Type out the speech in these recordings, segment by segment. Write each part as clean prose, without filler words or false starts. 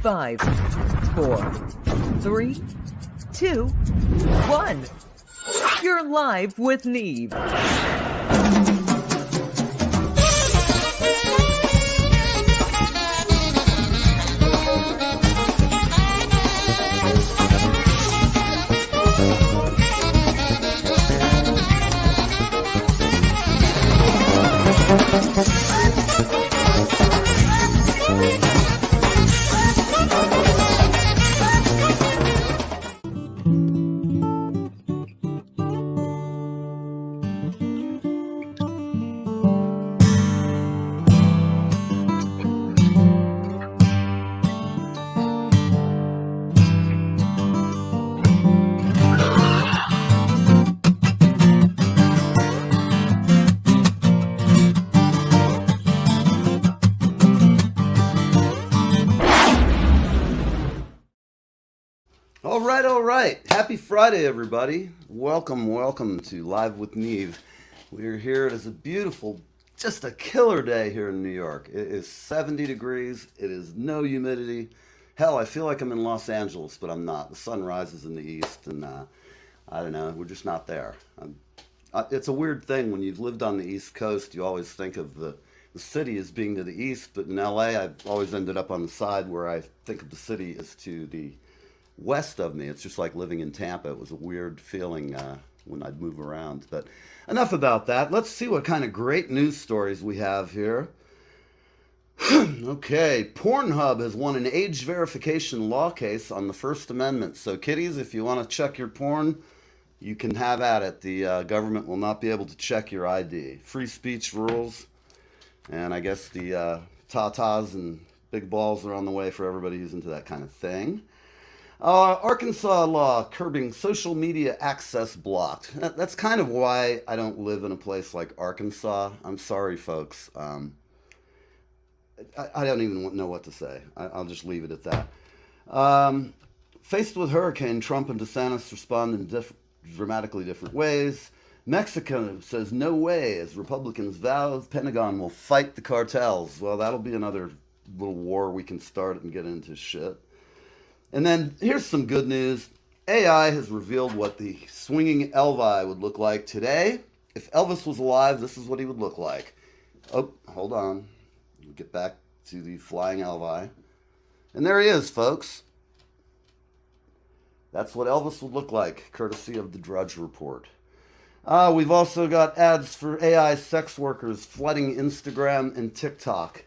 5, 4, 3, 2, 1. You're live with Neve. All right. Happy Friday, everybody. Welcome to Live with Neve. We're here. It is a beautiful, just a killer day here in New York. It is 70 degrees. It is no humidity. Hell, I feel like I'm in Los Angeles, but I'm not. The sun rises in the east, and I don't know. We're just not there. It's a weird thing. When you've lived on the East Coast, you always think of the city as being to the east, but in LA, I've always ended up on the side where I think of the city as to the west of me. It's just like living in Tampa. It was a weird feeling when I'd move around. But enough about that. Let's see what kind of great news stories we have here. Okay, Pornhub has won an age verification law case on the First Amendment. So kiddies, if you want to check your porn, you can have at it. The government will not be able to check your ID. Free speech rules. And I guess the tatas and big balls are on the way for everybody who's into that kind of thing. Arkansas law curbing social media access blocked. That's kind of why I don't live in a place like Arkansas. I'm sorry, folks. I don't even know what to say. I'll just leave it at that. Faced with hurricane, Trump and DeSantis respond in dramatically different ways. Mexico says no way as Republicans vow the Pentagon will fight the cartels. Well, that'll be another little war we can start and get into shit. And then here's some good news. AI has revealed what the swinging Elvi would look like today. If Elvis was alive, this is what he would look like. Oh, hold on. We'll get back to the flying Elvi. And there he is, folks. That's what Elvis would look like, courtesy of the Drudge Report. We've also got ads for AI sex workers flooding Instagram and TikTok.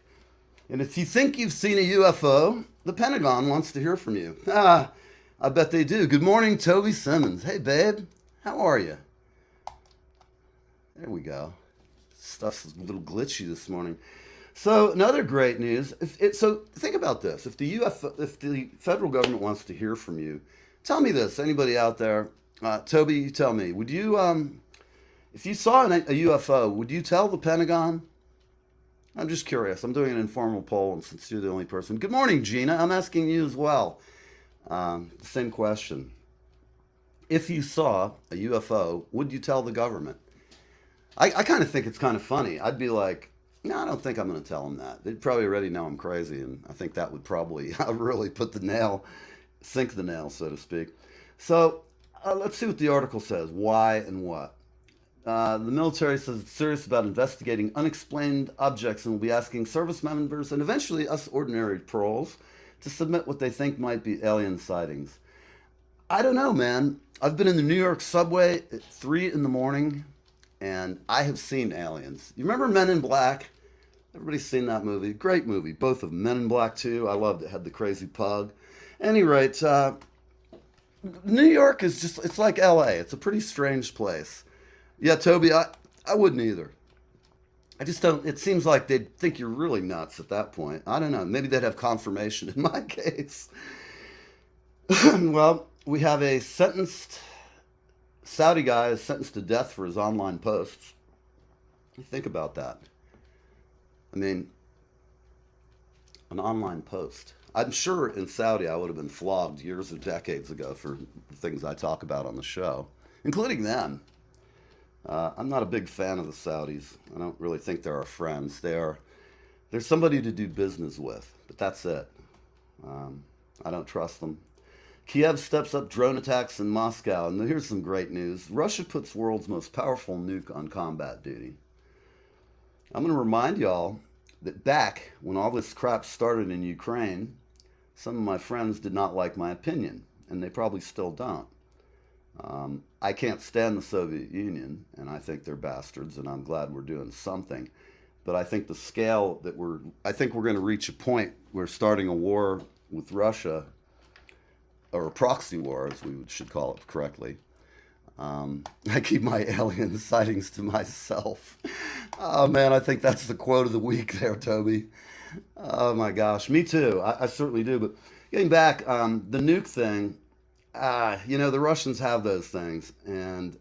And if you think you've seen a UFO, the Pentagon wants to hear from you. I bet they do. Good morning, Toby Simmons. Hey, babe. How are you? There we go. Stuff's a little glitchy this morning. So, another great news. So, think about this. If the federal government wants to hear from you, tell me this. Anybody out there? Toby, you tell me. Would you, if you saw a UFO, would you tell the Pentagon? I'm just curious. I'm doing an informal poll, and since you're the only person. Good morning, Gina. I'm asking you as well. Same question. If you saw a UFO, would you tell the government? I kind of think it's kind of funny. I'd be like, no, I don't think I'm going to tell them that. They'd probably already know I'm crazy, and I think that would probably really sink the nail, so to speak. So let's see what the article says. Why and what? The military says it's serious about investigating unexplained objects and will be asking service members and eventually us ordinary proles to submit what they think might be alien sightings. I don't know, man. I've been in the New York subway at 3 in the morning, and I have seen aliens. You remember Men in Black? Everybody's seen that movie. Great movie. Both of them. Men in Black 2. I loved it. Had the crazy pug. At any rate, New York is just, it's like LA. It's a pretty strange place. Yeah, Toby, I wouldn't either. I just don't, it seems like they'd think you're really nuts at that point. I don't know. Maybe they'd have confirmation in my case. Well, we have a Saudi guy is sentenced to death for his online posts. Think about that. I mean, an online post. I'm sure in Saudi I would have been flogged years or decades ago for the things I talk about on the show, including them. I'm not a big fan of the Saudis. I don't really think they're our friends. They're somebody to do business with, but that's it. I don't trust them. Kiev steps up drone attacks in Moscow. And here's some great news. Russia puts world's most powerful nuke on combat duty. I'm going to remind y'all that back when all this crap started in Ukraine, some of my friends did not like my opinion, and they probably still don't. I can't stand the Soviet Union, and I think they're bastards, and I'm glad we're doing something. But I think the scale that I think we're going to reach a point where starting a war with Russia, or a proxy war, as we should call it correctly. I keep my alien sightings to myself. Oh man, I think that's the quote of the week there, Toby. Oh my gosh, me too. I certainly do. But getting back, the nuke thing, the Russians have those things, and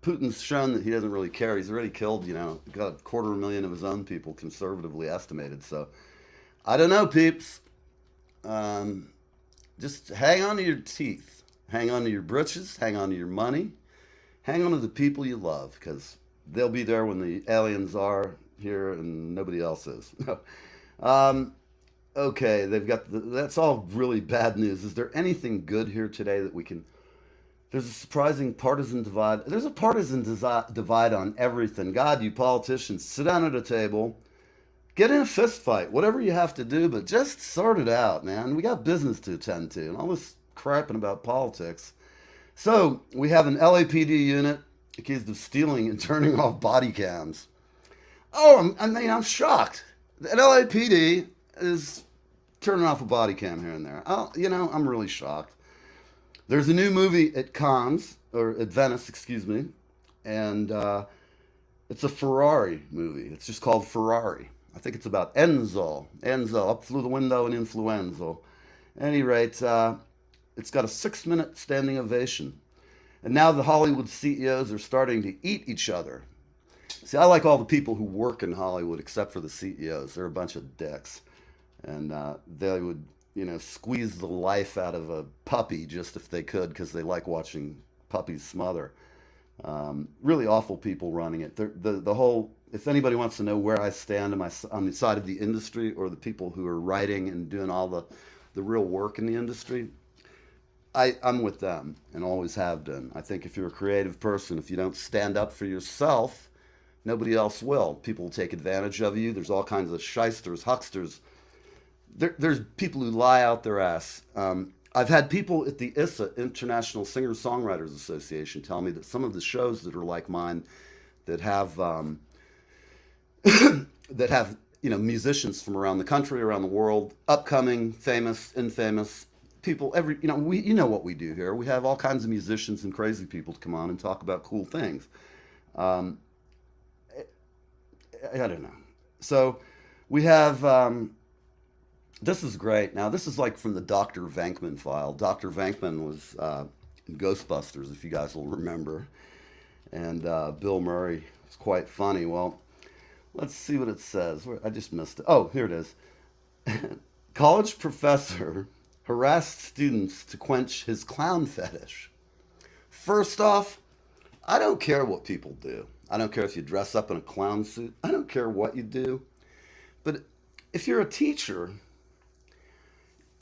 Putin's shown that he doesn't really care. He's already killed, got 250,000 of his own people, conservatively estimated. So I don't know, peeps. Just hang on to your teeth, hang on to your britches, hang on to your money, hang on to the people you love, because they'll be there when the aliens are here and nobody else is. Okay, that's all really bad news. Is there anything good here today that we can? There's a surprising partisan divide. There's a partisan divide on everything. God, you politicians, sit down at a table, get in a fist fight, whatever you have to do, but just sort it out, man. We got business to attend to, and all this crapping about politics. So we have an LAPD unit accused of stealing and turning off body cams. Oh, I'm shocked. The LAPD is turning off a body cam here and there. I'm really shocked. There's a new movie at Cannes, or at Venice, excuse me, and it's a Ferrari movie. It's just called Ferrari. I think it's about Enzo, up through the window and influenza. At any rate, it's got a 6-minute standing ovation. And now the Hollywood CEOs are starting to eat each other. See, I like all the people who work in Hollywood except for the CEOs. They're a bunch of dicks. And they would, squeeze the life out of a puppy just if they could, because they like watching puppies smother. Really awful people running it. The whole, if anybody wants to know where I stand on the side of the industry, or the people who are writing and doing all the real work in the industry, I'm with them and always have been. I think if you're a creative person, if you don't stand up for yourself, nobody else will. People will take advantage of you. There's all kinds of shysters, hucksters. There's people who lie out their ass. I've had people at the ISA, International Singer-Songwriters Association, tell me that some of the shows that are like mine, that have musicians from around the country, around the world, upcoming, famous, infamous people. You know what we do here. We have all kinds of musicians and crazy people to come on and talk about cool things. I don't know. So we have. This is great. Now, this is like from the Dr. Venkman file. Dr. Venkman was in Ghostbusters, if you guys will remember. And Bill Murray was quite funny. Well, let's see what it says. I just missed it. Oh, here it is. College professor harassed students to quench his clown fetish. First off, I don't care what people do. I don't care if you dress up in a clown suit. I don't care what you do. But if you're a teacher,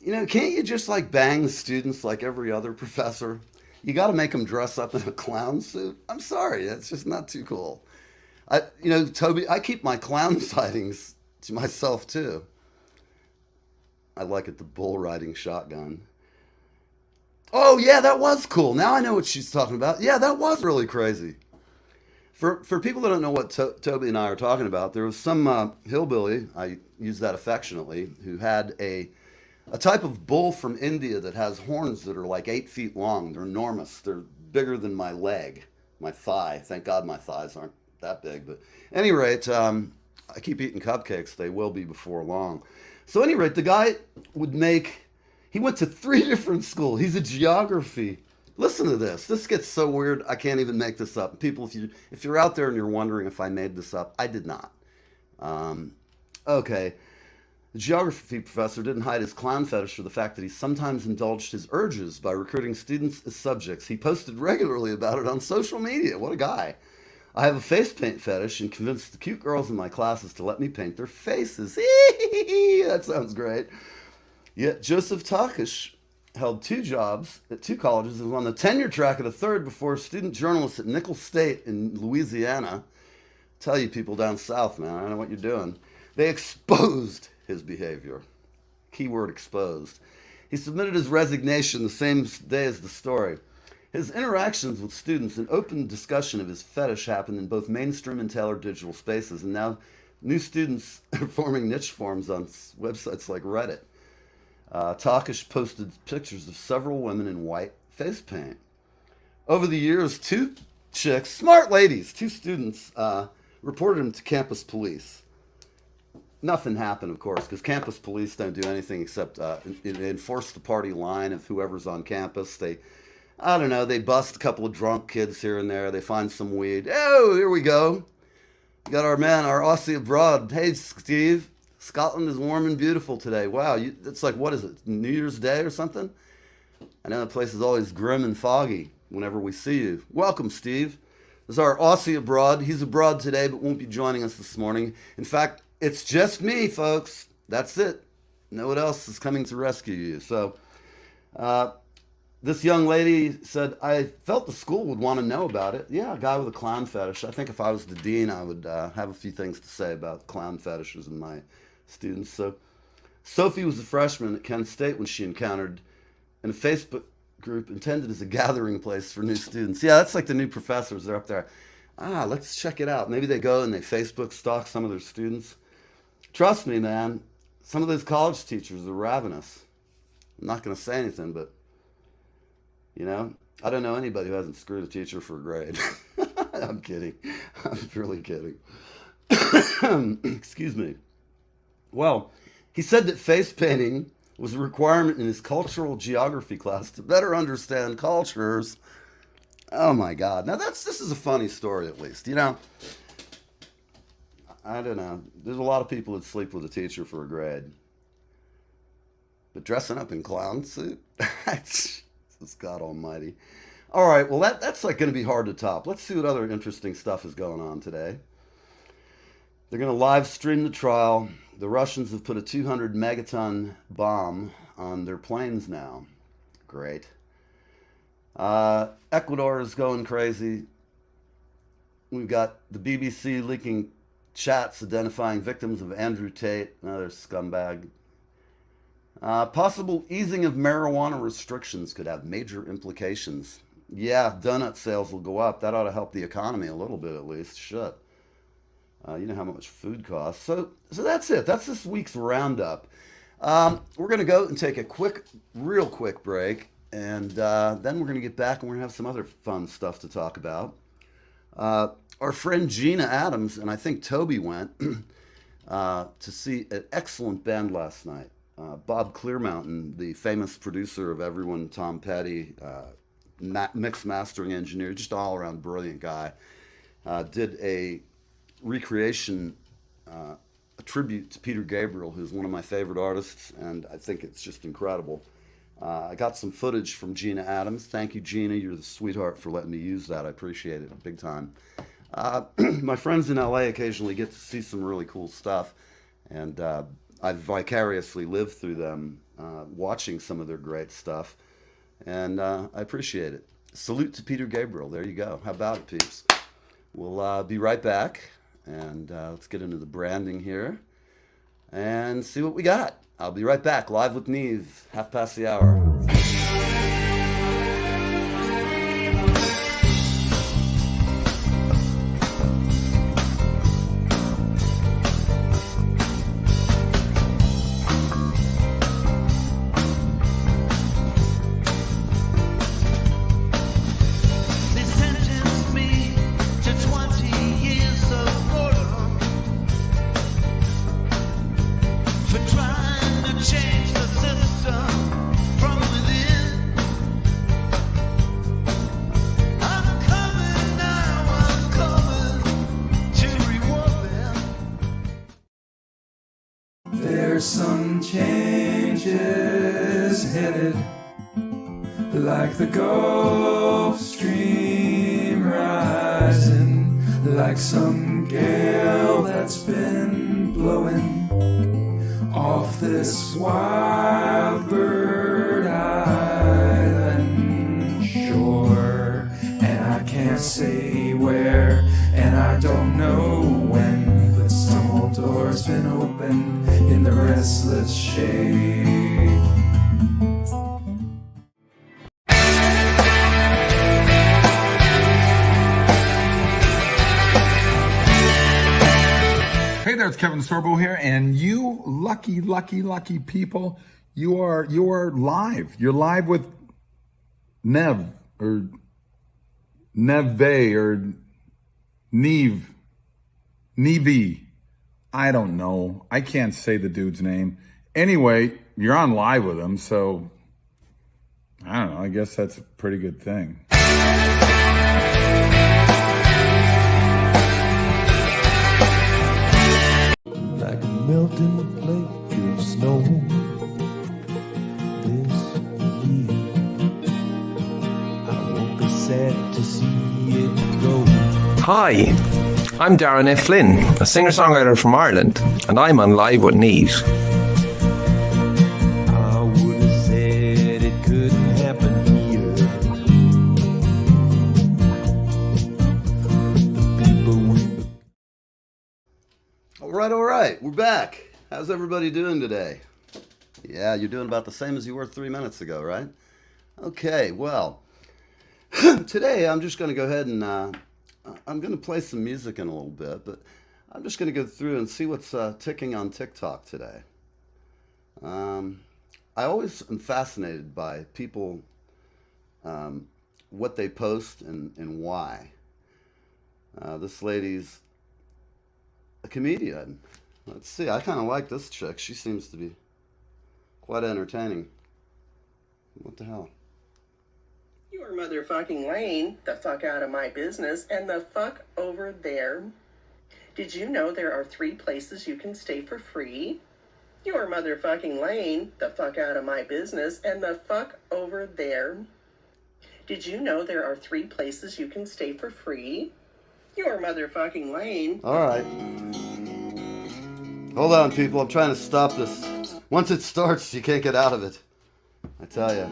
can't you just bang the students like every other professor? You got to make them dress up in a clown suit? I'm sorry, that's just not too cool. Toby, I keep my clown sightings to myself too. I like it, the bull riding shotgun. Oh yeah, that was cool. Now I know what she's talking about. Yeah, that was really crazy. For people that don't know what Toby and I are talking about, there was some hillbilly, I use that affectionately, who had a type of bull from India that has horns that are like 8 feet long. They're enormous. They're bigger than my leg, my thigh. Thank God my thighs aren't that big. But at any rate, I keep eating cupcakes. They will be before long. So at any rate, the guy he went to 3 different schools. He's a geography. Listen to this. This gets so weird, I can't even make this up. People, if you're out there and you're wondering if I made this up, I did not. Okay. The geography professor didn't hide his clown fetish or the fact that he sometimes indulged his urges by recruiting students as subjects. He posted regularly about it on social media. What a guy. I have a face paint fetish and convinced the cute girls in my classes to let me paint their faces. That sounds great. Yet Joseph Takish held 2 jobs at 2 colleges and was on the tenure track at a 3rd before student journalists at Nicholls State in Louisiana, tell you people down south, man, I don't know what you're doing, they exposed his behavior. Keyword exposed. He submitted his resignation the same day as the story. His interactions with students and open discussion of his fetish happened in both mainstream and tailored digital spaces, and now new students are forming niche forums on websites like Reddit. Takish posted pictures of several women in white face paint. Over the years, 2 chicks, smart ladies, 2 students, reported him to campus police. Nothing happened, of course, because campus police don't do anything except enforce the party line of whoever's on campus. They bust a couple of drunk kids here and there. They find some weed. Oh, here we go. We got our man, our Aussie abroad. Hey, Steve. Scotland is warm and beautiful today. Wow, it's like, what is it, New Year's Day or something? I know that place is always grim and foggy whenever we see you. Welcome, Steve. This is our Aussie abroad. He's abroad today, but won't be joining us this morning. In fact, it's just me, folks. That's it. No one else is coming to rescue you. So, this young lady said, I felt the school would want to know about it. Yeah, a guy with a clown fetish. I think if I was the dean, I would have a few things to say about clown fetishes in my students. So Sophie was a freshman at Kent State when she encountered in a Facebook group intended as a gathering place for new students. Yeah, that's like the new professors. They're up there. Let's check it out. Maybe they go and they Facebook stalk some of their students. Trust me, man, some of those college teachers are ravenous. I'm not going to say anything, but, I don't know anybody who hasn't screwed a teacher for a grade. I'm kidding. I'm really kidding. Excuse me. Well, he said that face painting was a requirement in his cultural geography class to better understand cultures. Oh my God. Now this is a funny story, at least. I don't know. There's a lot of people that sleep with a teacher for a grade. But dressing up in clown suit? This is God almighty. All right, well, that's like going to be hard to top. Let's see what other interesting stuff is going on today. They're going to live stream the trial. The Russians have put a 200 megaton bomb on their planes now. Great. Ecuador is going crazy. We've got the BBC leaking chats identifying victims of Andrew Tate, another scumbag. Possible easing of marijuana restrictions could have major implications. Yeah, donut sales will go up. That ought to help the economy a little bit at least. Shit. You know how much food costs. So that's it. That's this week's roundup. We're going to go and take a real quick break. And then we're going to get back and we're going to have some other fun stuff to talk about. Our friend Gina Adams, and I think Toby went to see an excellent band last night. Bob Clearmountain, the famous producer of Everyone, Tom Petty, mix mastering engineer, just all around brilliant guy, did a recreation, a tribute to Peter Gabriel, who's one of my favorite artists, and I think it's just incredible. I got some footage from Gina Adams. Thank you, Gina. You're the sweetheart for letting me use that. I appreciate it big time. My friends in LA occasionally get to see some really cool stuff, and I vicariously live through them watching some of their great stuff, and I appreciate it. Salute to Peter Gabriel. There you go. How about it, peeps? We'll be right back, and let's get into the branding here and see what we got. I'll be right back, live with Neve, 1:30. There's some changes headed, like the Gulf Stream rising, like some gale that's been blowing off this wild bird island shore. And I can't say where, and I don't know when, but some old door's been opened in the restless shade. Hey there, it's Kevin Sorbo here, and you lucky people, you are live. You're live with Nev or Neve or Nevi. I don't know. I can't say the dude's name. Anyway, you're on live with him, so I don't know. I guess that's a pretty good thing. Like a melting flake of snow this year. I won't be sad to see it go. Hi, I'm Darren F. Flynn, a singer-songwriter from Ireland, and I'm on Live with Neat. I would have said it couldn't happen here. The people we All right, we're back. How's everybody doing today? Yeah, you're doing about the same as you were 3 minutes ago, right? Okay, well, today I'm just going to go ahead and I'm going to play some music in a little bit, but I'm just going to go through and see what's ticking on TikTok today. I always am fascinated by people, what they post and why. This lady's a comedian. Let's see, I kind of like this chick. She seems to be quite entertaining. What the hell? You're motherfucking lane, the fuck out of my business, and the fuck over there. Did you know there are 3 places you can stay for free? You're motherfucking lane, the fuck out of my business, and the fuck over there. Did you know there are 3 places you can stay for free? You're motherfucking lane. All right. Hold on, people. I'm trying to stop this. Once it starts, you can't get out of it. I tell you.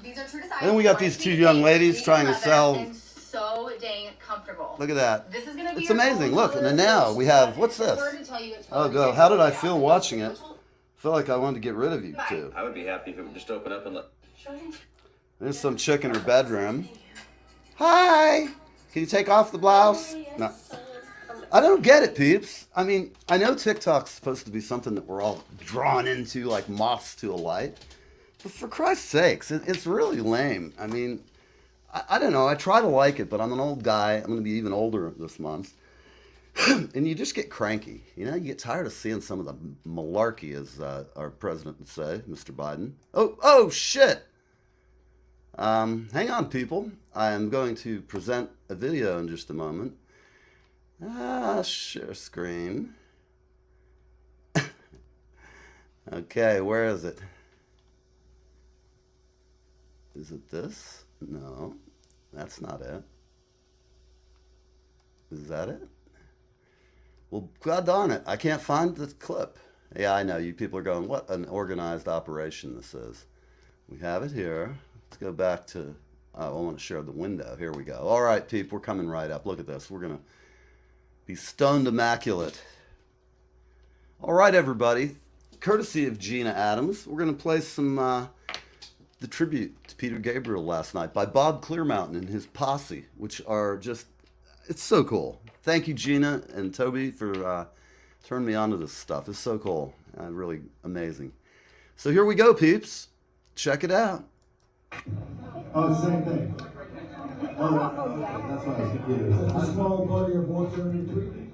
These are true to size. And then we got these 2 young ladies trying to sell. And so dang comfortable. Look at that. This is gonna be It's amazing. Look, and then now we have, what's this? Oh, go. How did I feel watching it? I felt like I wanted to get rid of you two. I would be happy if it would just open up and let. There's some chick in her bedroom. Hi. Can you take off the blouse? No. I don't get it, peeps. I mean, I know TikTok's supposed to be something that we're all drawn into like moths to a light. But for Christ's sakes, it's really lame. I mean, I don't know. I try to like it, but I'm an old guy. I'm going to be even older this month. And you just get cranky. You know, you get tired of seeing some of the malarkey, as our president would say, Mr. Biden. Oh, shit. Hang on, people. I am going to present a video in just a moment. Share screen. Okay, where is it? Is it this? No, that's not it. Is that it? Well, God darn it, I can't find the clip. Yeah, I know, you people are going, what an organized operation this is. We have it here. Let's go back to, I want to share the window. Here we go. All right, people, we're coming right up. Look at this. We're going to be stoned immaculate. All right, everybody. Courtesy of Gina Adams, we're going to play some, the tribute to Peter Gabriel last night by Bob Clearmountain and his posse, which are just, it's so cool. Thank you, Gina and Toby, for turning me on to this stuff. It's so cool. Really amazing. So here we go, peeps. Check it out. Oh, same thing. Oh, that's what I was confused. A small body of water in between.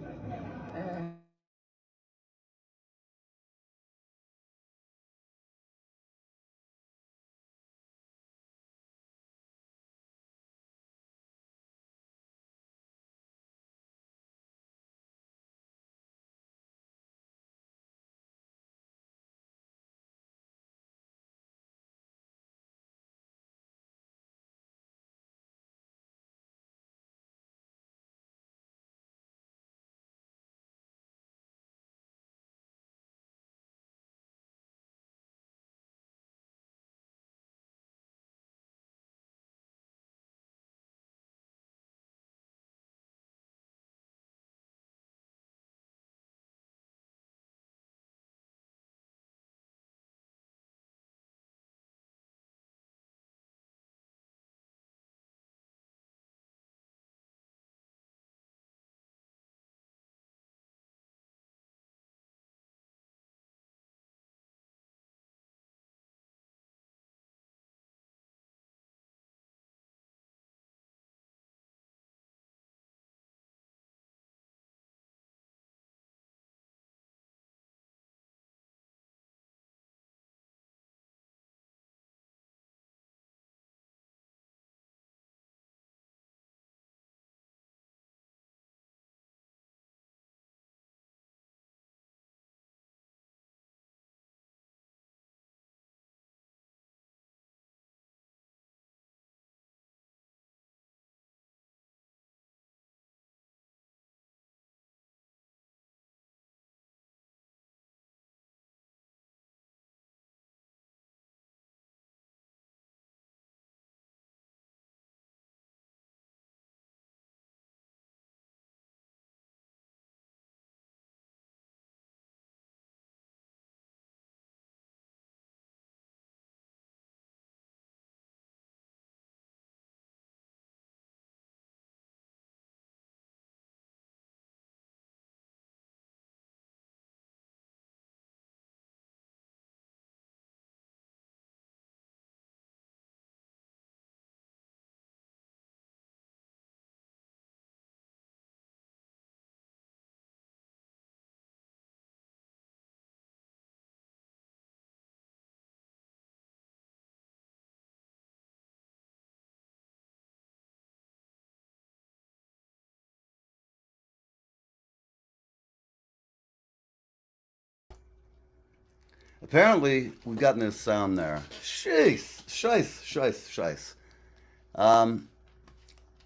Apparently, we've gotten this sound there. Shice.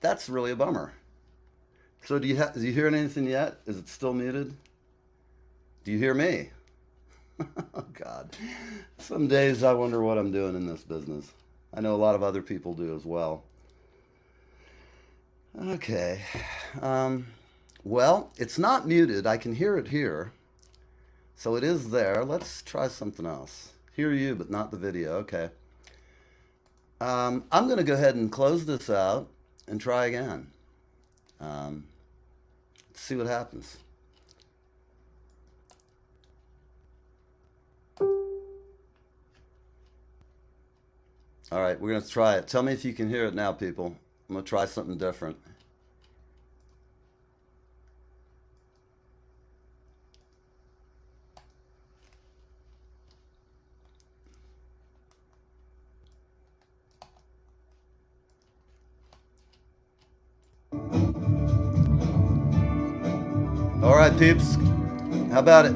That's really a bummer. So do you hear anything yet? Is it still muted? Do you hear me? Oh, God. Some days I wonder what I'm doing in this business. I know a lot of other people do as well. Okay. Well, it's not muted. I can hear it here. So it is there. Let's try something else. Hear you, but not the video. Okay. I'm going to go ahead and close this out and try again. Let's see what happens. All right, we're going to try it. Tell me if you can hear it now, people. I'm going to try something different. All right, peeps. How about it?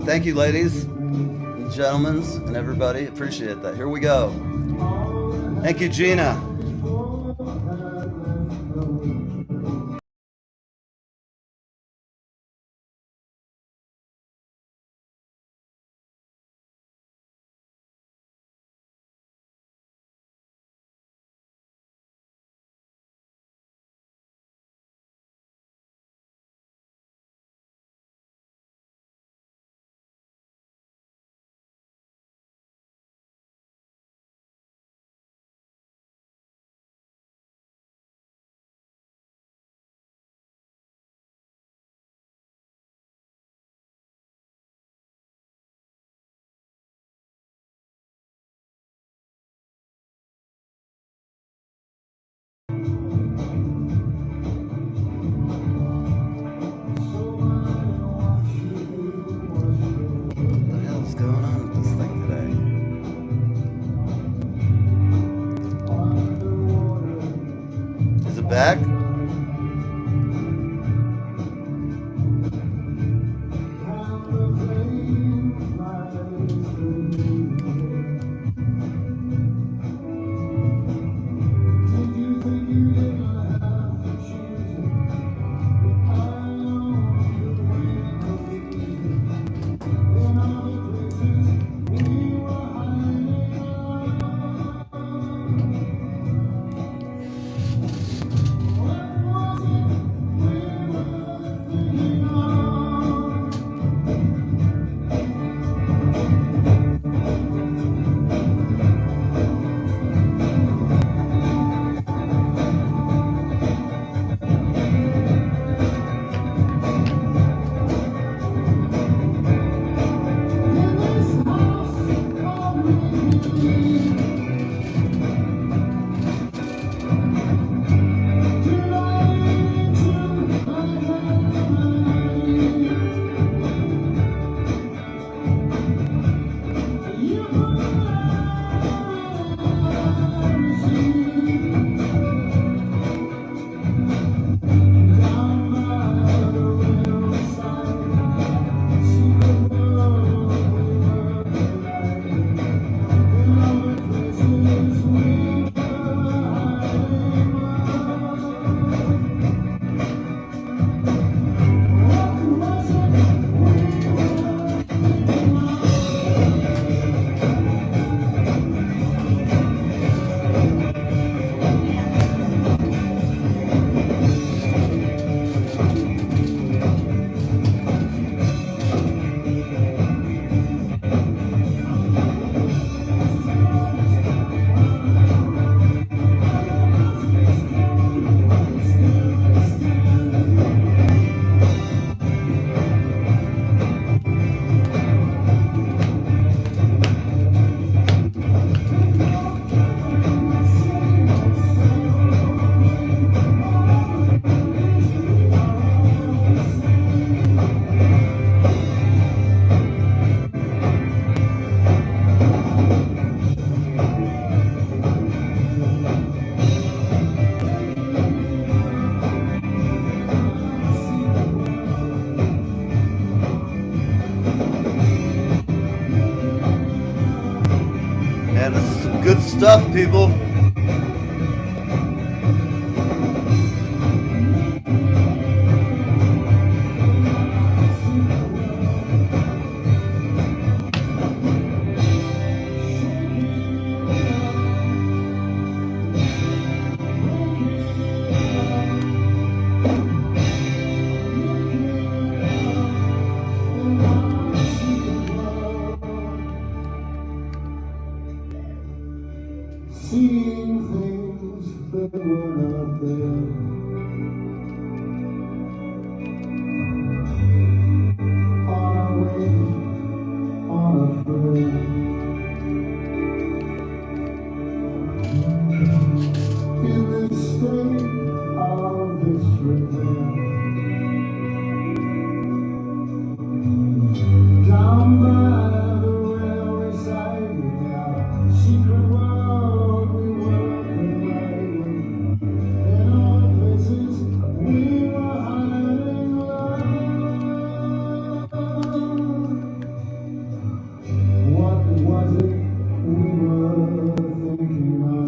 Thank you, ladies and gentlemen and everybody. Appreciate that. Here we go. Thank you, Gina. Back. people. Seeing things that were not there. On our way, on a prayer. In this state of disrepair. Down by the railway side in our secret world we were colliding. In all places we were hiding love. What was it we were thinking of?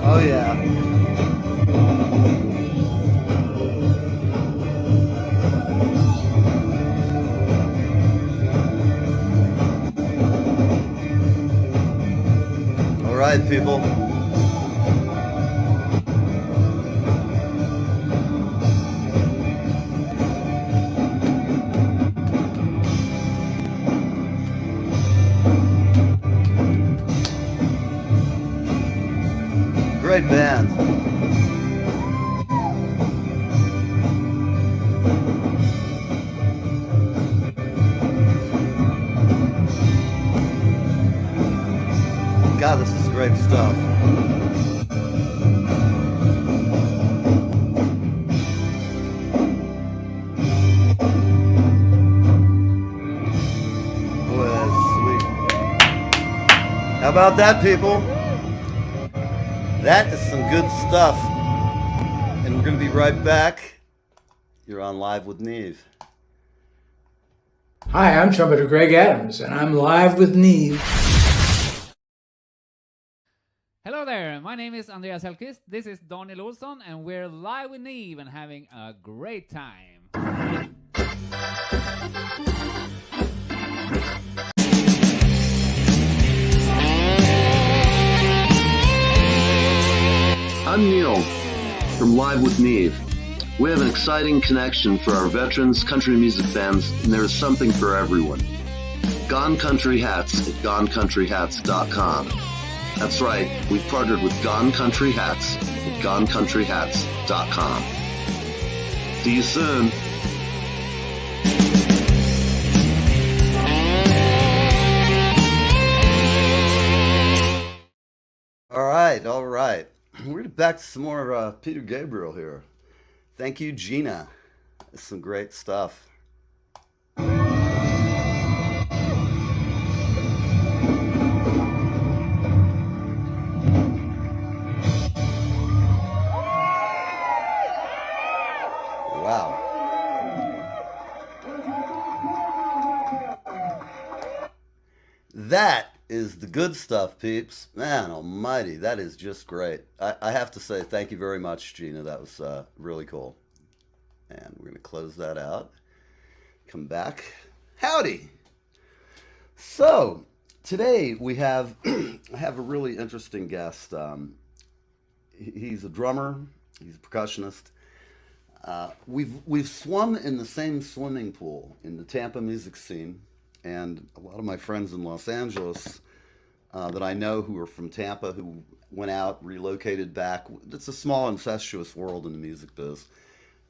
Oh yeah. All right, people. Great band. God, this is great stuff. Boy, that's sweet. How about that, people? That is some good stuff. And we're going to be right back. You're on Live with Neve. Hi, I'm trumpeter Greg Adams, and I'm live with Neve. Hello there, my name is Andreas Hellqvist, this is Daniel Olsson, and we're live with Neve and having a great time. I'm Neil from Live with Neve. We have an exciting connection for our veterans, country music fans, and there is something for everyone. Gone Country Hats at GoneCountryHats.com. That's right, we've partnered with Gone Country Hats at GoneCountryHats.com. See you soon. All right. We're back to some more Peter Gabriel here. Thank you, Gina. That's some great stuff. Wow. That is the good stuff, peeps. Man almighty, that is just great. I have to say thank you very much, Gina. That was really cool. And we're going to close that out. Come back. Howdy. So, today we have I have a really interesting guest. He's a drummer. He's a percussionist. We've swum in the same swimming pool in the Tampa music scene, and a lot of my friends in Los Angeles that I know who are from Tampa, who went out, relocated back. It's a small, incestuous world in the music biz.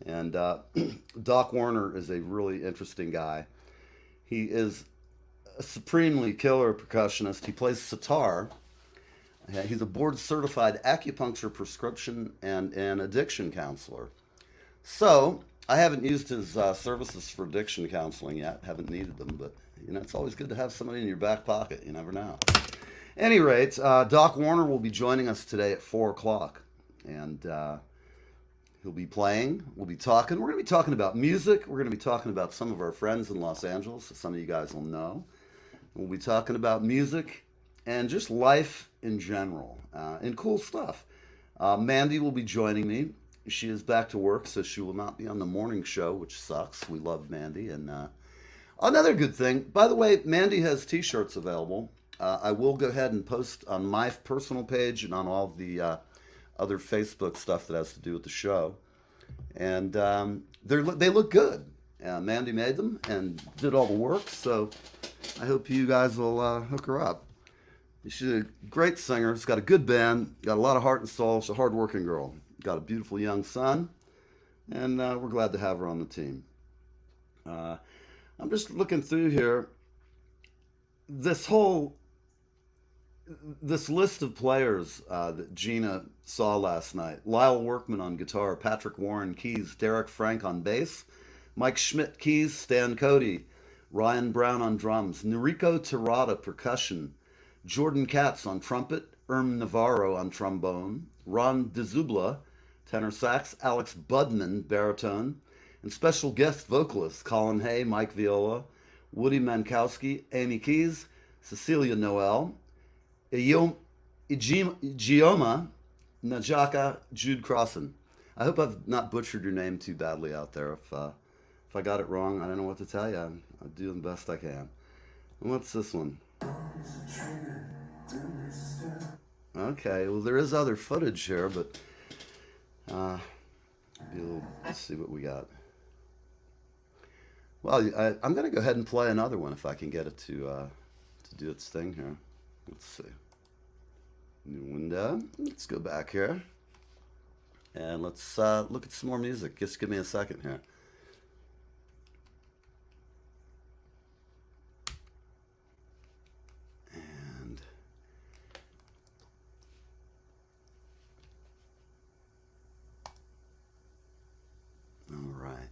And Doc Warner is a really interesting guy. He is a supremely killer percussionist. He plays sitar. He's a board-certified acupuncture prescription and an addiction counselor. So I haven't used his services for addiction counseling yet. Haven't needed them, but it's always good to have somebody in your back pocket. You never know. Any rate, Doc Warner will be joining us today at 4 o'clock, and he'll be playing. We'll be talking. We're going to be talking about music. We're going to be talking about some of our friends in Los Angeles that some of you guys will know. We'll be talking about music and just life in general and cool stuff. Mandy will be joining me. She is back to work, so she will not be on the morning show, which sucks. We love Mandy. And another good thing, by the way, Mandy has t-shirts available. I will go ahead and post on my personal page and on all of the other Facebook stuff that has to do with the show. And they look good. Mandy made them and did all the work, so I hope you guys will hook her up. She's a great singer. She's got a good band, got a lot of heart and soul. She's a hard-working girl. Got a beautiful young son, and we're glad to have her on the team. I'm just looking through here. This list of players that Gina saw last night: Lyle Workman on guitar, Patrick Warren keys, Derek Frank on bass, Mike Schmidt keys, Stan Cody, Ryan Brown on drums, Noriko Terada percussion, Jordan Katz on trumpet, Navarro on trombone, Ron DeZubla tenor sax, Alex Budman baritone, and special guest vocalists Colin Hay, Mike Viola, Woody Mankowski, Amy Keys, Cecilia Noel, Gioma Najaka, Jude Crossan. I hope I've not butchered your name too badly out there. If I got it wrong, I don't know what to tell you. I'll do the best I can. And what's this one? Okay, well, there is other footage here, but let's see what we got. Well, I'm going to go ahead and play another one if I can get it to do its thing here. Let's see. New window. Let's go back here. And let's look at some more music. Just give me a second here.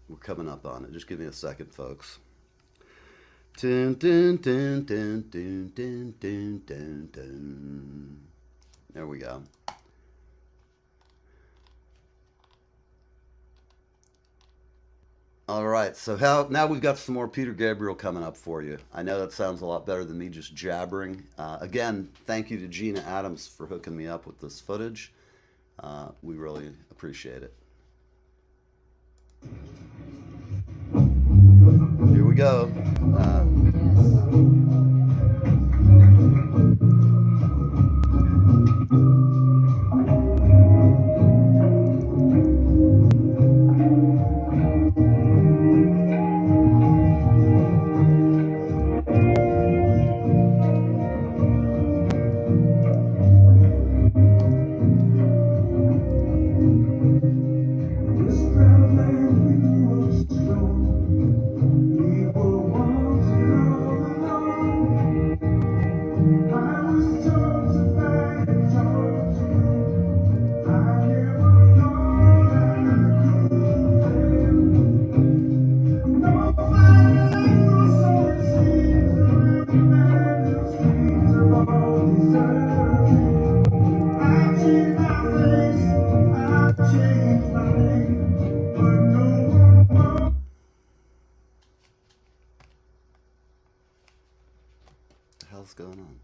We're coming up on it. Just give me a second, folks. Dun, dun, dun, dun, dun, dun, dun, dun, dun. There we go. All right, so now we've got some more Peter Gabriel coming up for you. I know that sounds a lot better than me just jabbering. Again, thank you to Gina Adams for hooking me up with this footage. We really appreciate it. Here we go. What the hell's going on?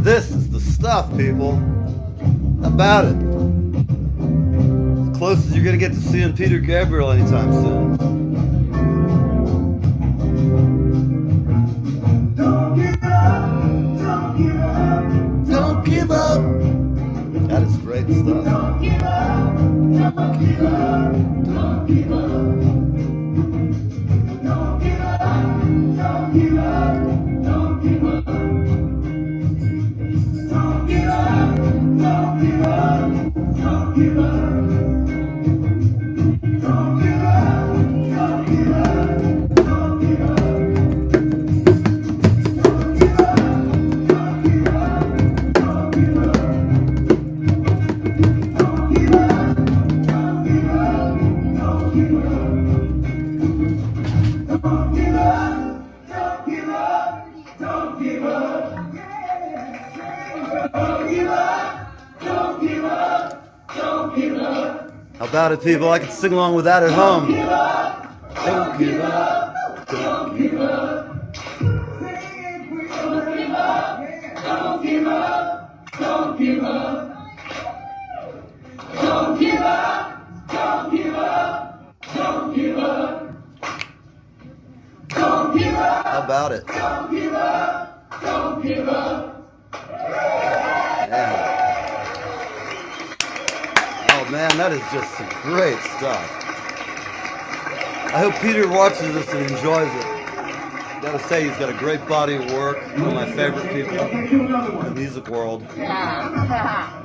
This is the stuff, people. How about it? As close as you're gonna get to seeing Peter Gabriel anytime soon. Don't give up, don't give up, don't give up. That is great stuff. Don't give up, don't give up, don't give up. Don't give up, don't give up, don't give up. Don't give up, don't give up, don't give up. Don't give up, don't give up, don't give up. How about it, people? I can sing along with that at home. Don't give up, don't give up. Don't give up, don't give up, don't give up. Don't give up, don't give up, don't give up. Don't give up. How about it? Don't give up, don't give up. Yeah. Oh man, that is just some great stuff. I hope Peter watches this and enjoys it. Gotta say, he's got a great body of work. One of my favorite people in the music world. Ah.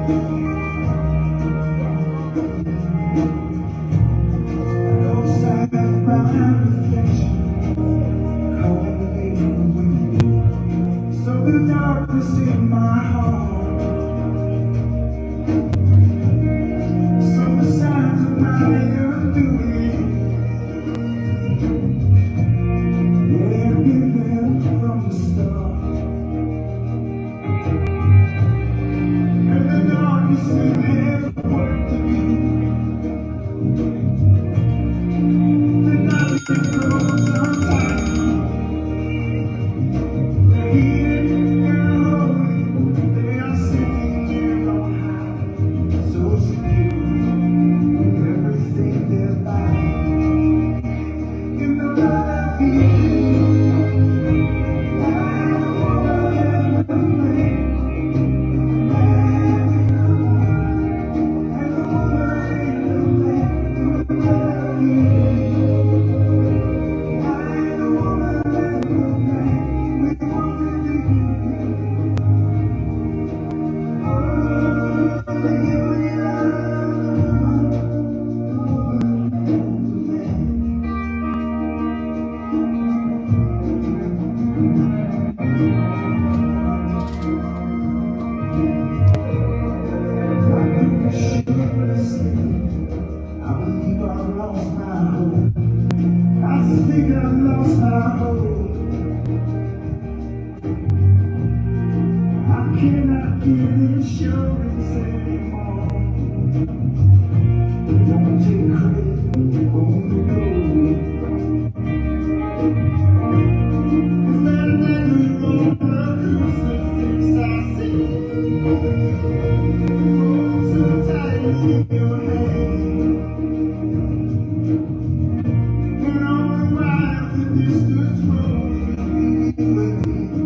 So the darkness in my heart, so the signs of my undoing, they've been there from the start. And the darkness still has work to do. The night grows untidy. They're here, they're holy, they are sitting there on high, so secure with everything they're buying. In the blood I feel, I wanna let them play. I believe I've lost my hope. I think I've lost my hope. I cannot get insurance anymore. Don't take credit on the gold. Is that another on the crucifix I see? Hold so tightly in your hand. And all the while the distance grows between you and me.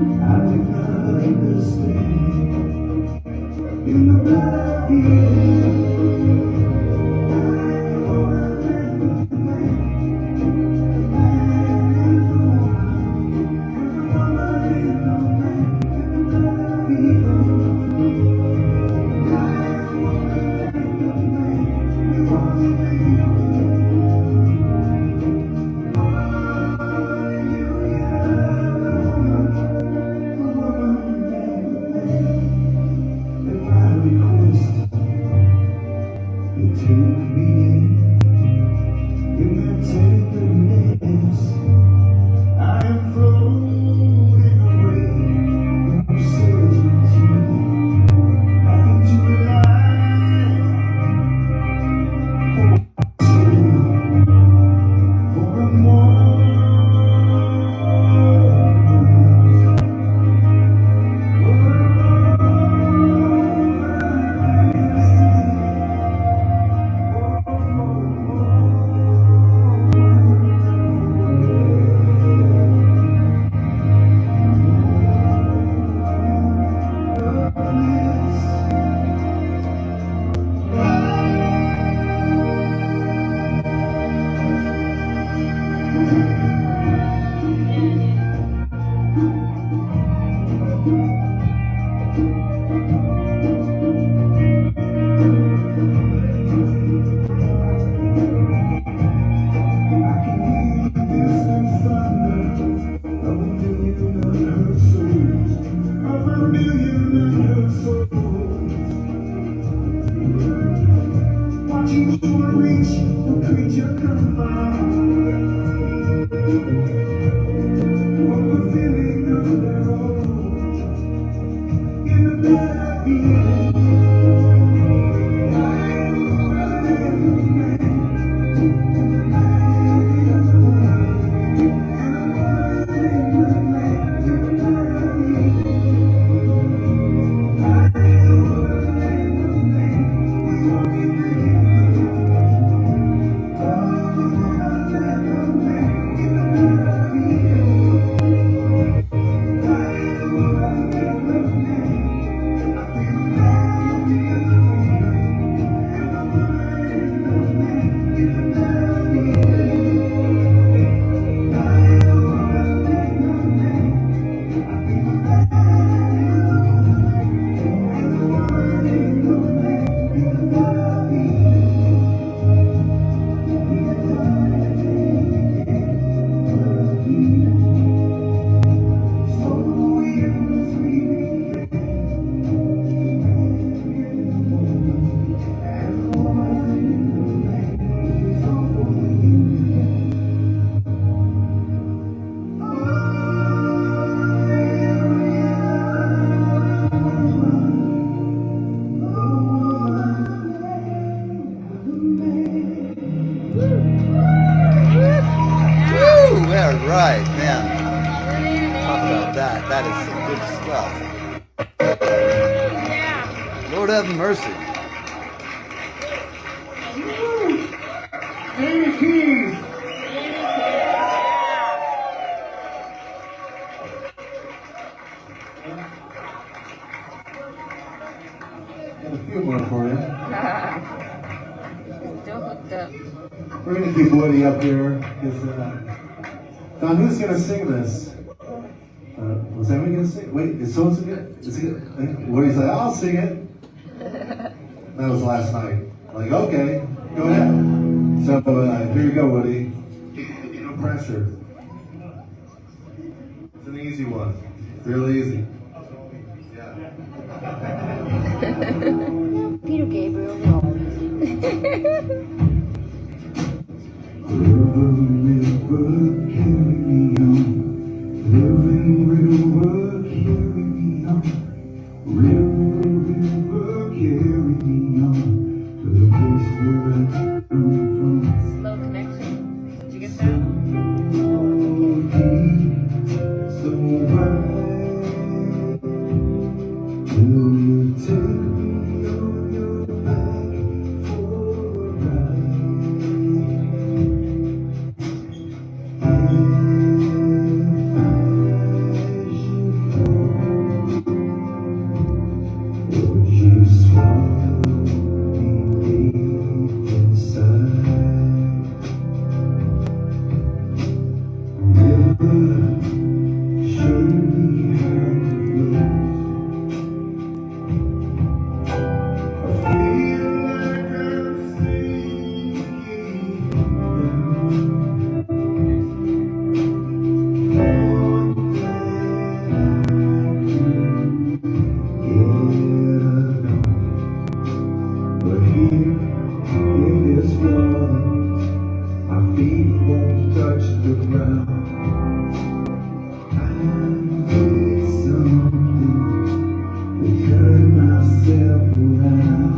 I do not understand. In the blood I feel, I wanna let the man, and the woman in the man. In the blood I feel, I wanna let the man. We wanna let take me in that tenderness. I am floating away. You said to me, nothing to rely on. For a moment, watching for reach, the creature confined. From the feeling of their own, in the blood I feel, I wanna let the man. Lord have mercy. Amy Keys. Got a few more for you. Still hooked up. We're gonna keep Woody up here. Don, who's gonna sing this? Was Emily gonna sing? Wait, is someone singing it? Is it? Woody's like, I'll sing it. That was last night. Like, okay, go ahead. So here you go, Woody. No pressure. It's an easy one. Real easy. Peter Gabriel Rose. River, river, carry me on. Living river, carry me on. River, river, carry me on. To the place where I come from. Slow connection. Did you get that? So wide. Will you take me on your back for a ride? Would you swallow me deep inside? River, show me how to float. I feel like I'm sinking down. Thought that I could get along, but here in this water, my feet won't touch the ground. I need something to turn myself around.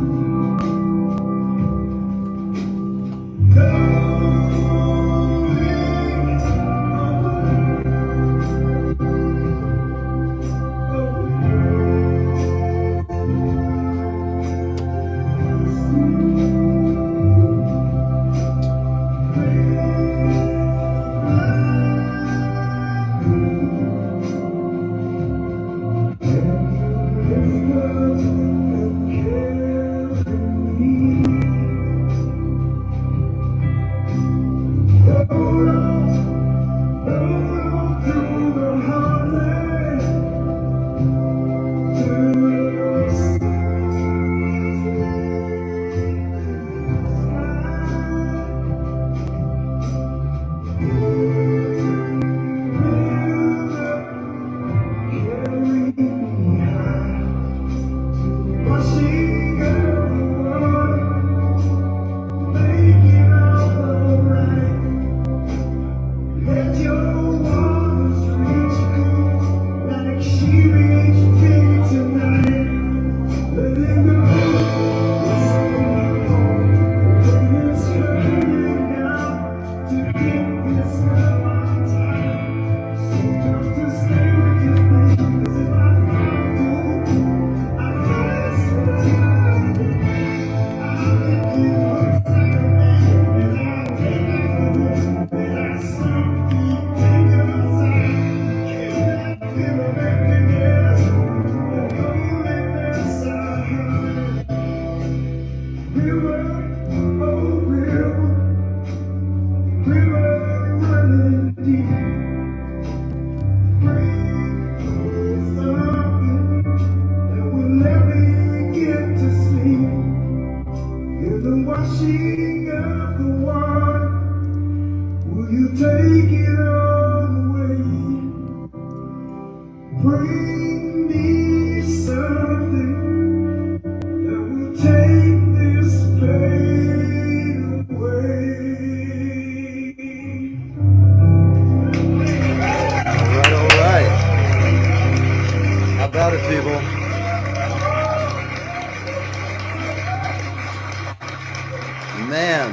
Washing of the water, will you take it all away? Bring me something that will take this pain away. All right. How about it, people? Man,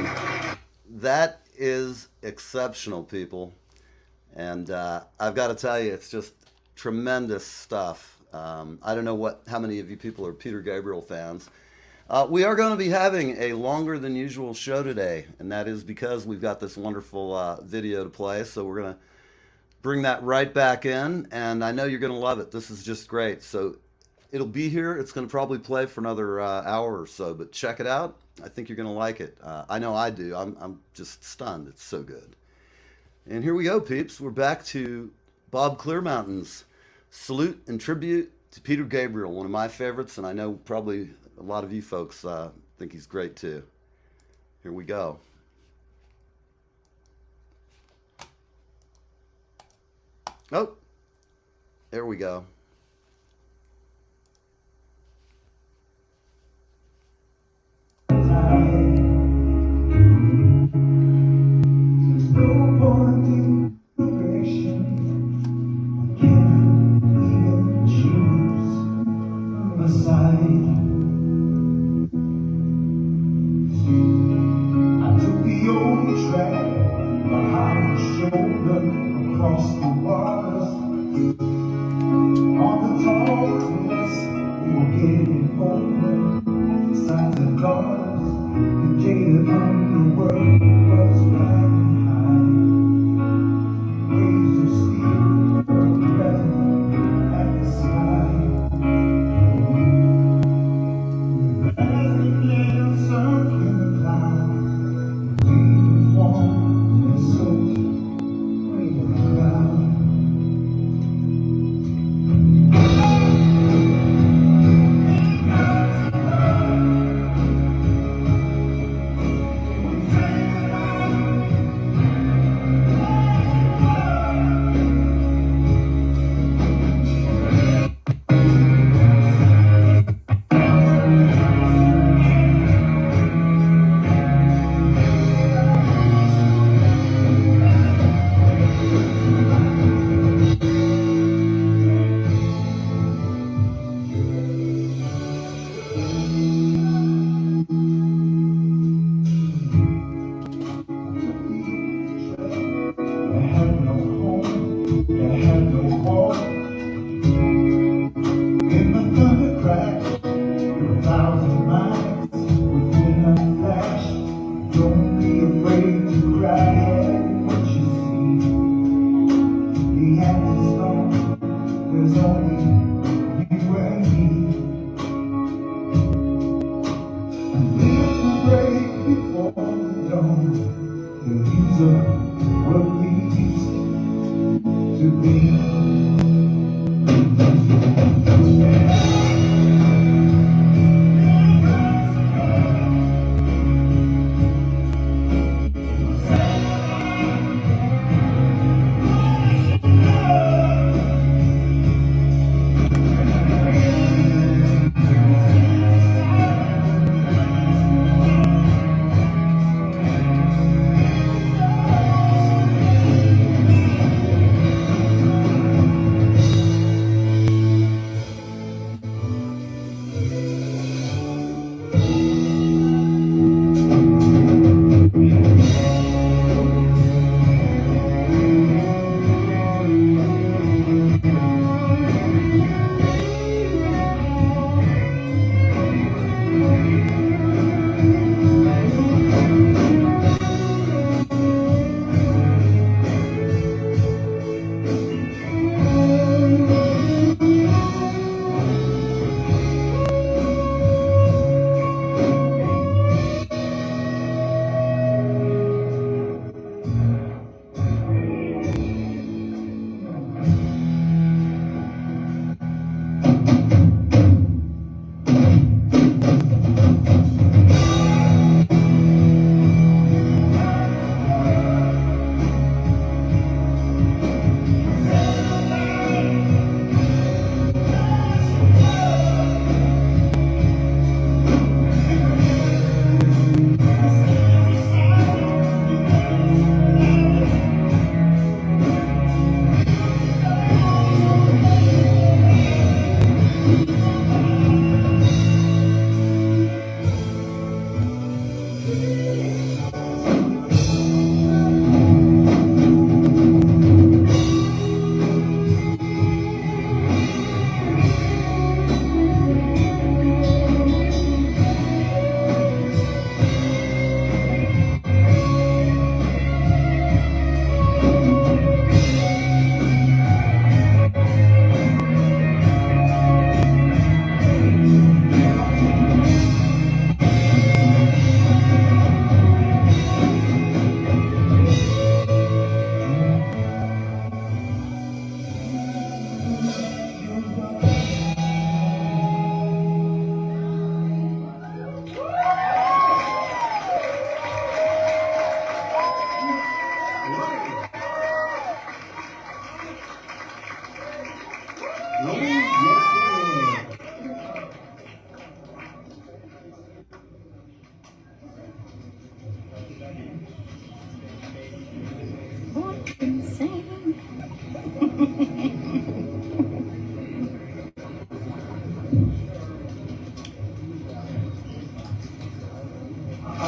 that is exceptional, people. And I've got to tell you, it's just tremendous stuff. I don't know how many of you people are Peter Gabriel fans. We are going to be having a longer than usual show today, and that is because we've got this wonderful video to play. So we're going to bring that right back in, and I know you're going to love it. This is just great. So it'll be here. It's going to probably play for another hour or so, but check it out. I think you're going to like it. I know I do. I'm just stunned. It's so good. And here we go, peeps. We're back to Bob Clearmountain's Salute and Tribute to Peter Gabriel, one of my favorites, and I know probably a lot of you folks think he's great too. Here we go. Oh, there we go. Across the waters, on the tall cliffs, we were getting older. Signs of cars, the jaded underworld was riding high. Waves of steel were breathing at the sky. As the land sunk in the cloud, the wind was warm and soaked.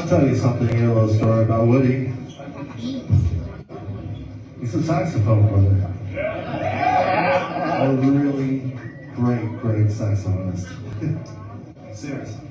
I'll tell you something here, a little story about Woody. He's a saxophone player. A really great saxophonist. Seriously.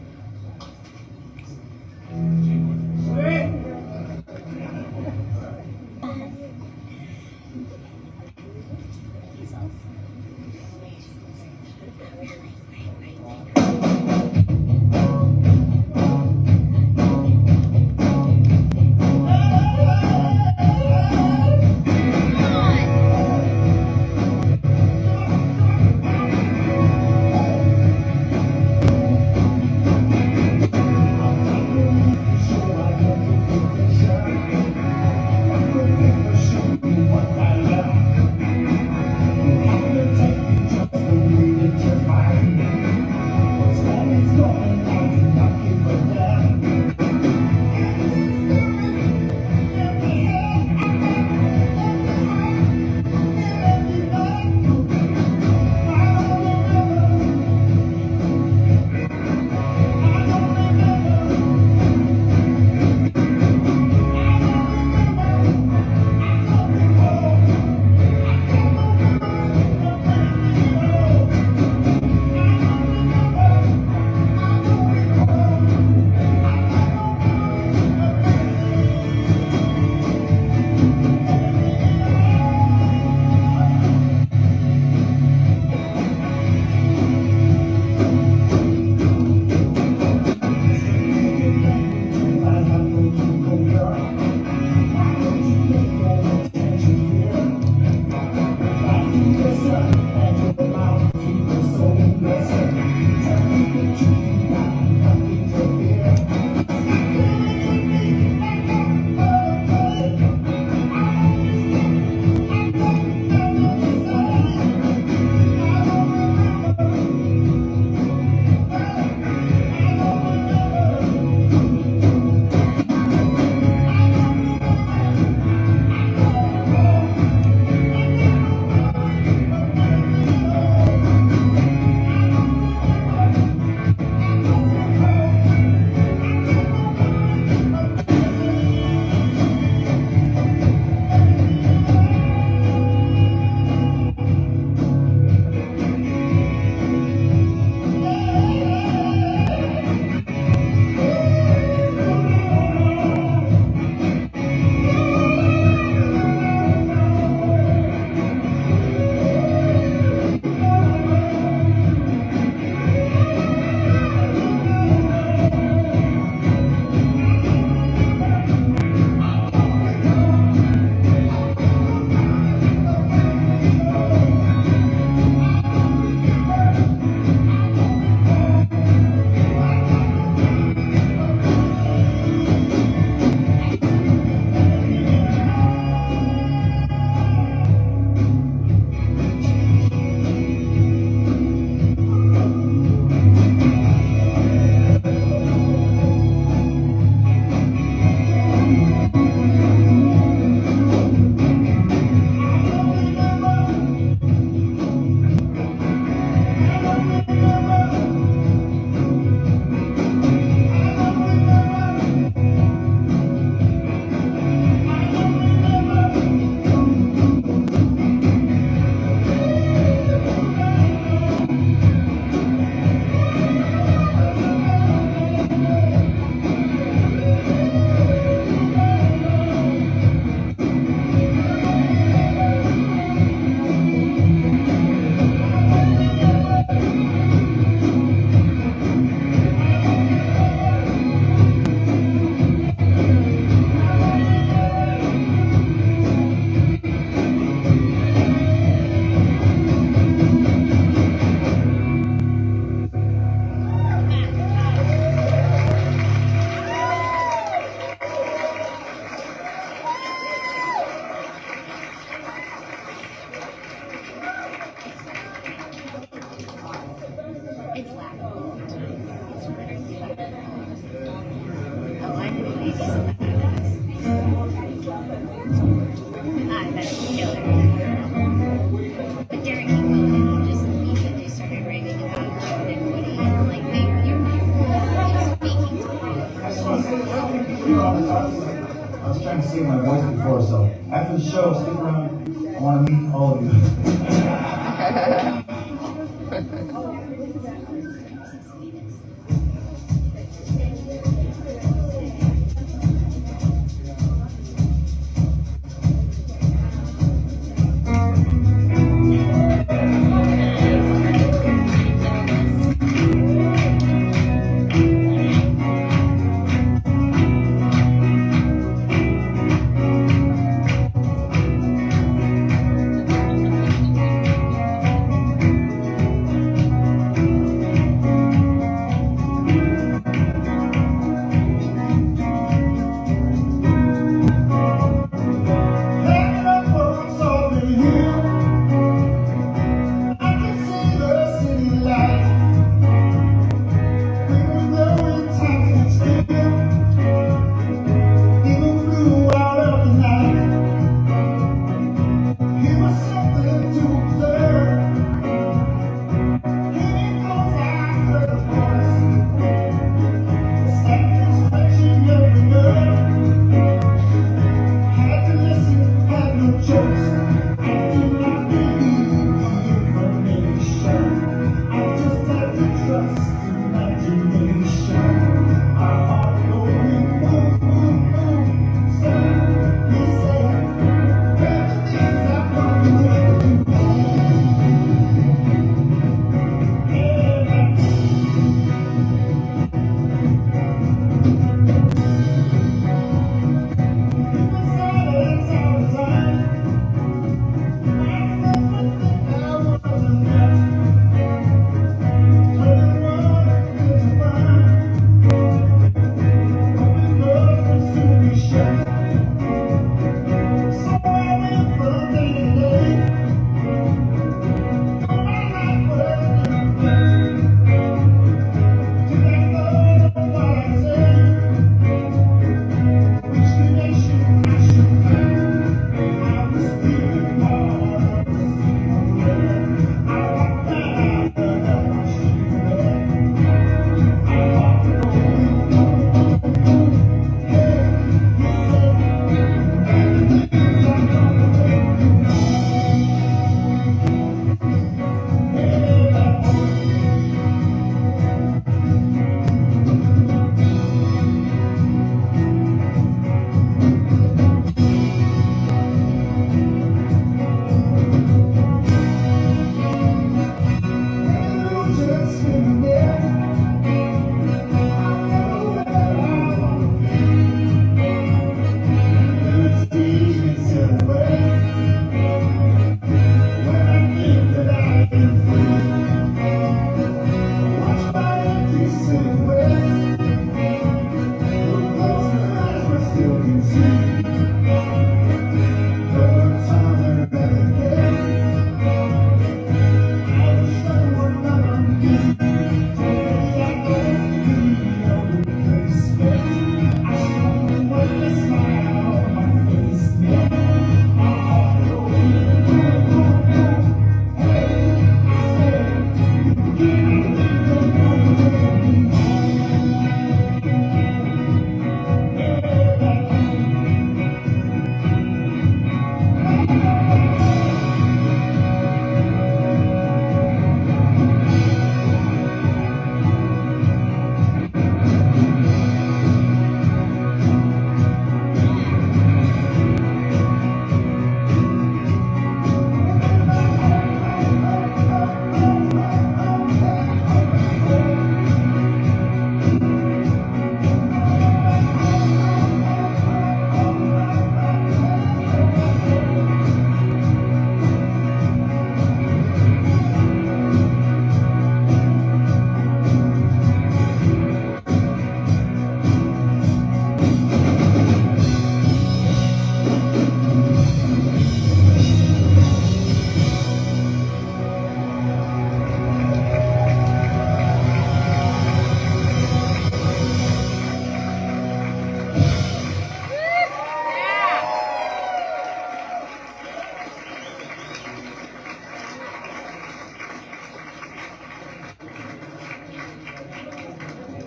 I was trying to save my voice before, so after the show, stick around. I want to meet all of you.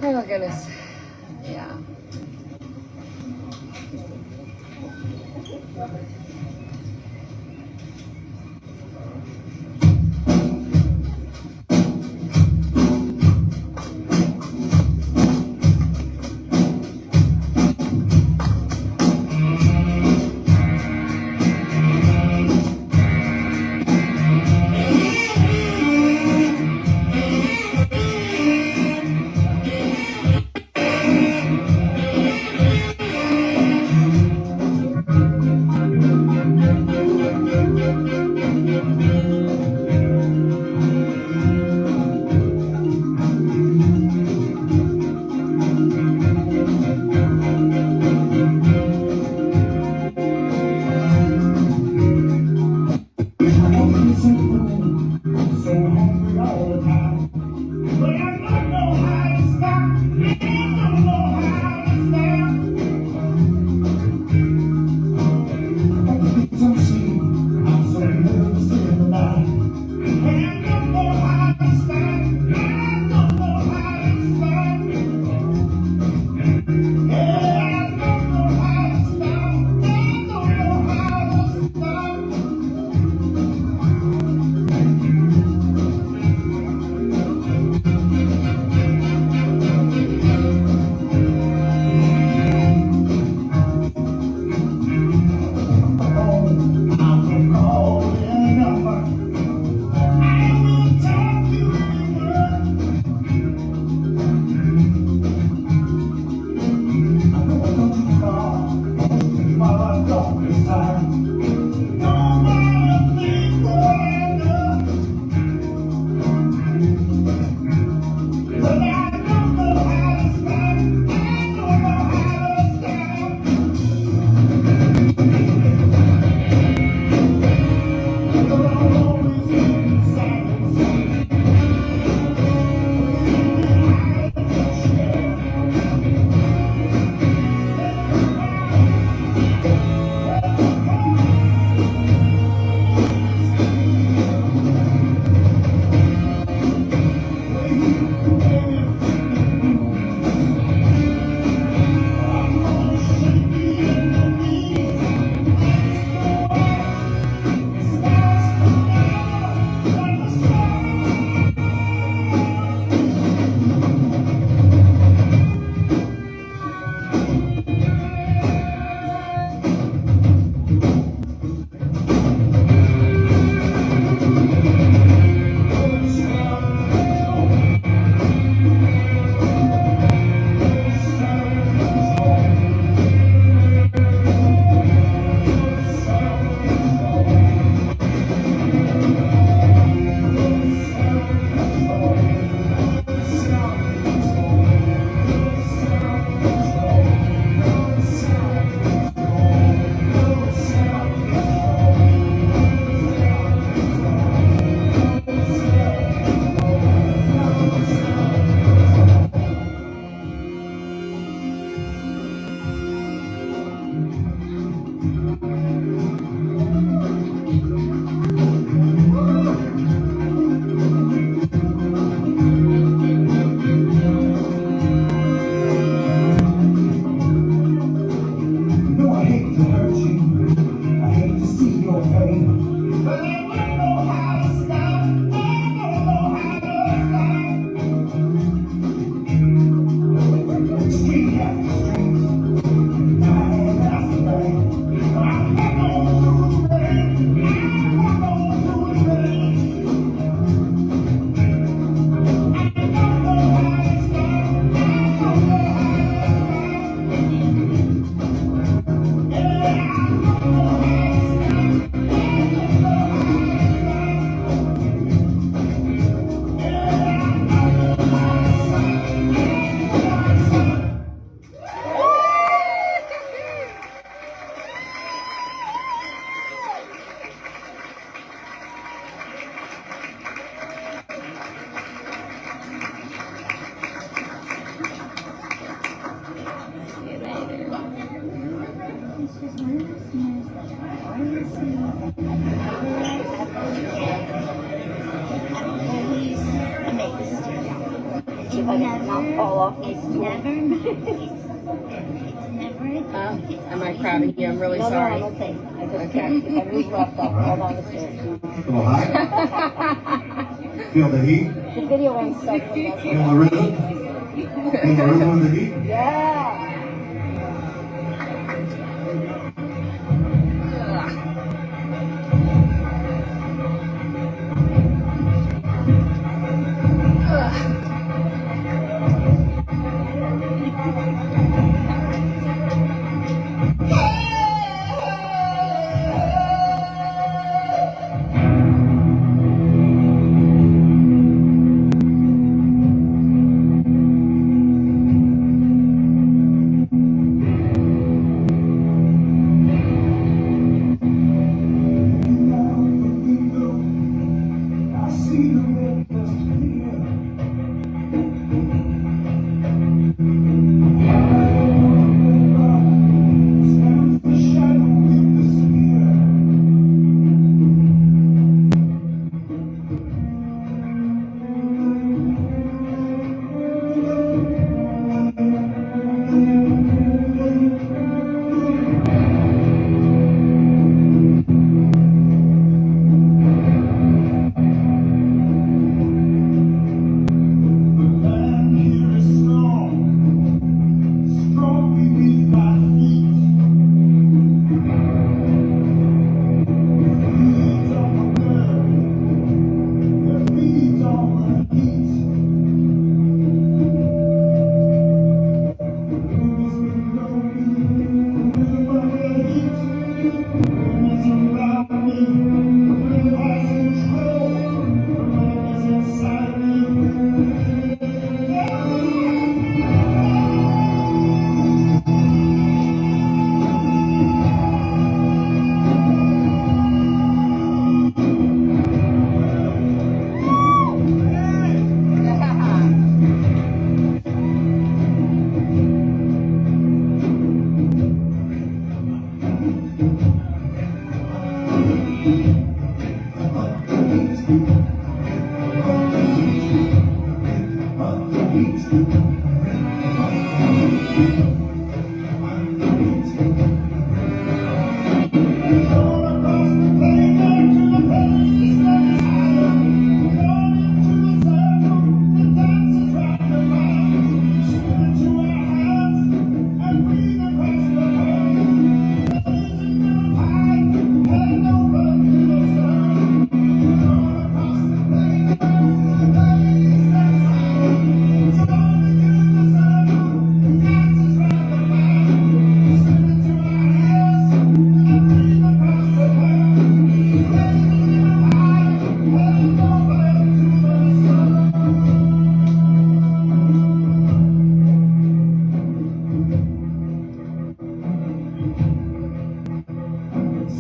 Oh goodness. Yeah. If I did not fall off my stool. Am I crowding you? I'm really sorry. No, okay. I just can't. If I move left, I'll fall down the stairs. A little high. Feel the heat. The video ends suddenly. That's Feel the rhythm. Feel the rhythm of the heat. Yeah.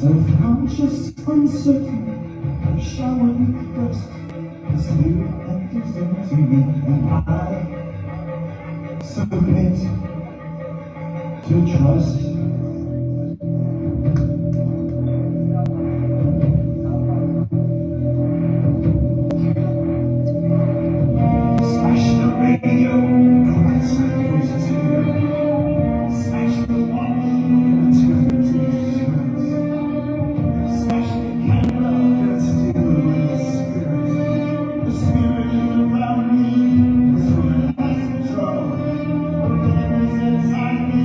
Self-conscious, uncertain, showering with dust. The spirit enters into me, and I submit to trust. Smash the radio, caress the voices here. Smash the wall, and turn to the smash the camera, and steal the spirit. The spirit is around me, the spirit has control. The devil is inside me.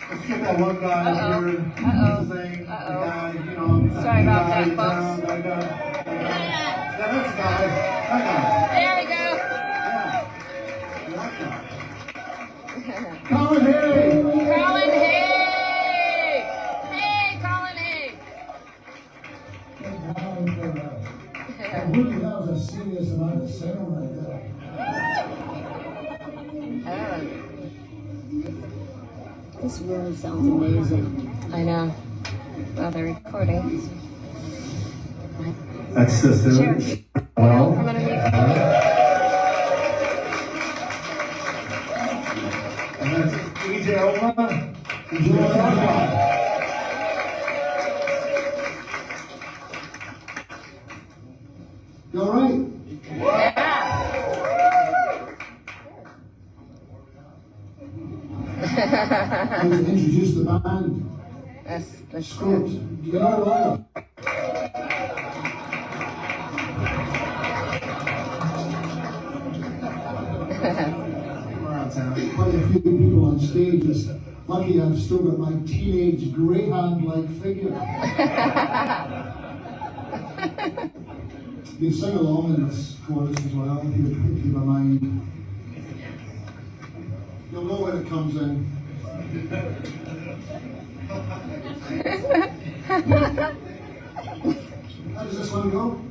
Let's get that one guy Uh-oh. here. Uh-oh. The thing, the Uh-oh. guy, you know. Sorry about guy, that, folks. that guy. Yeah, that's the guy. That guy. There we go. Yeah. That guy. Colin Hay! Colin Hay! Hey, Colin Hay! Who the hell is a serious amount of cinema like that? This room sounds amazing. I know. Well, they're recording. That's the Cheers. Well, From underneath. and that's DJ Oma. Enjoy that. You all right? I was introduce the band. That's Script. You know what? Quite a few people on stage. It's lucky I've still got my teenage greyhound-like figure. You sing along in this chorus as well, if you don't mind. You'll know when it comes in. How does this one go?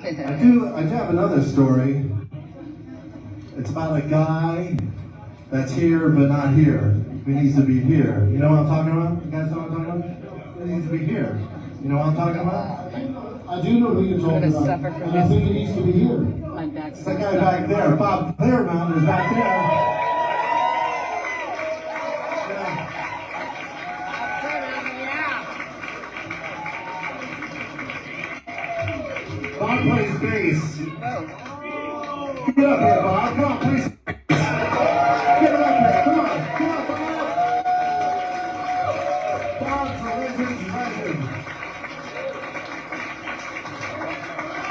I do have another story. It's about a guy that's here but not here. He needs to be here. You know what I'm talking about? You guys know what I'm talking about? He needs to be here. You know what I'm talking about? I do know who you're talking about. And I think he needs to be here. My back's It's that guy back there. Bob Claremont is back there. Bob plays bass. Get up here, Bob. Come on, please. Get up here. Come on. Come on, Bob. Bob's a legend.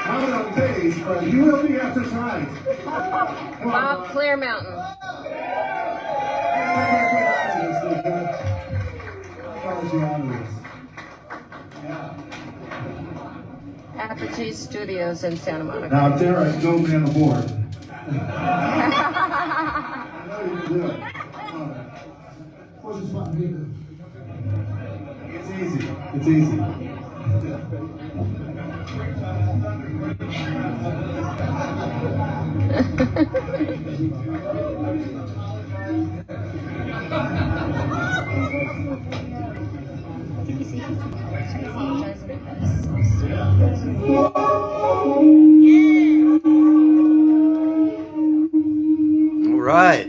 Not on bass, but he will be after tonight. Bob Claremont. Apogee Studios in Santa Monica. Now, Derek, go man the board. I know you can do it. What's this about me? It's easy. It's easy. All right.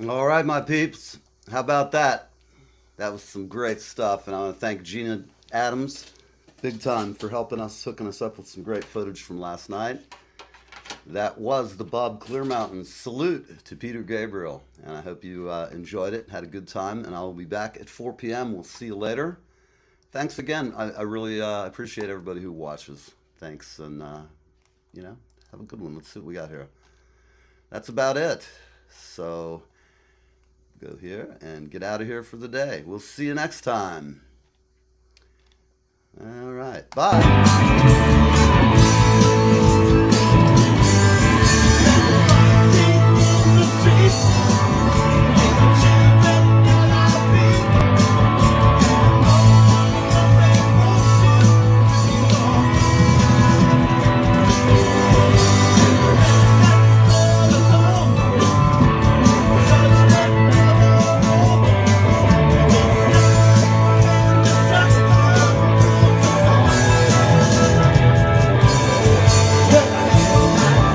All right, my peeps. How about that? That was some great stuff, and I want to thank Gina Adams, big time, for helping us, hooking us up with some great footage from last night. That was the Bob Clearmountain salute to Peter Gabriel, and I hope you enjoyed it, had a good time, and I will be back at 4 p.m. We'll see you later. Thanks again. I really appreciate everybody who watches. Thanks, and have a good one. Let's see what we got here. That's about it. So go here and get out of here for the day. We'll see you next time. All right. Bye.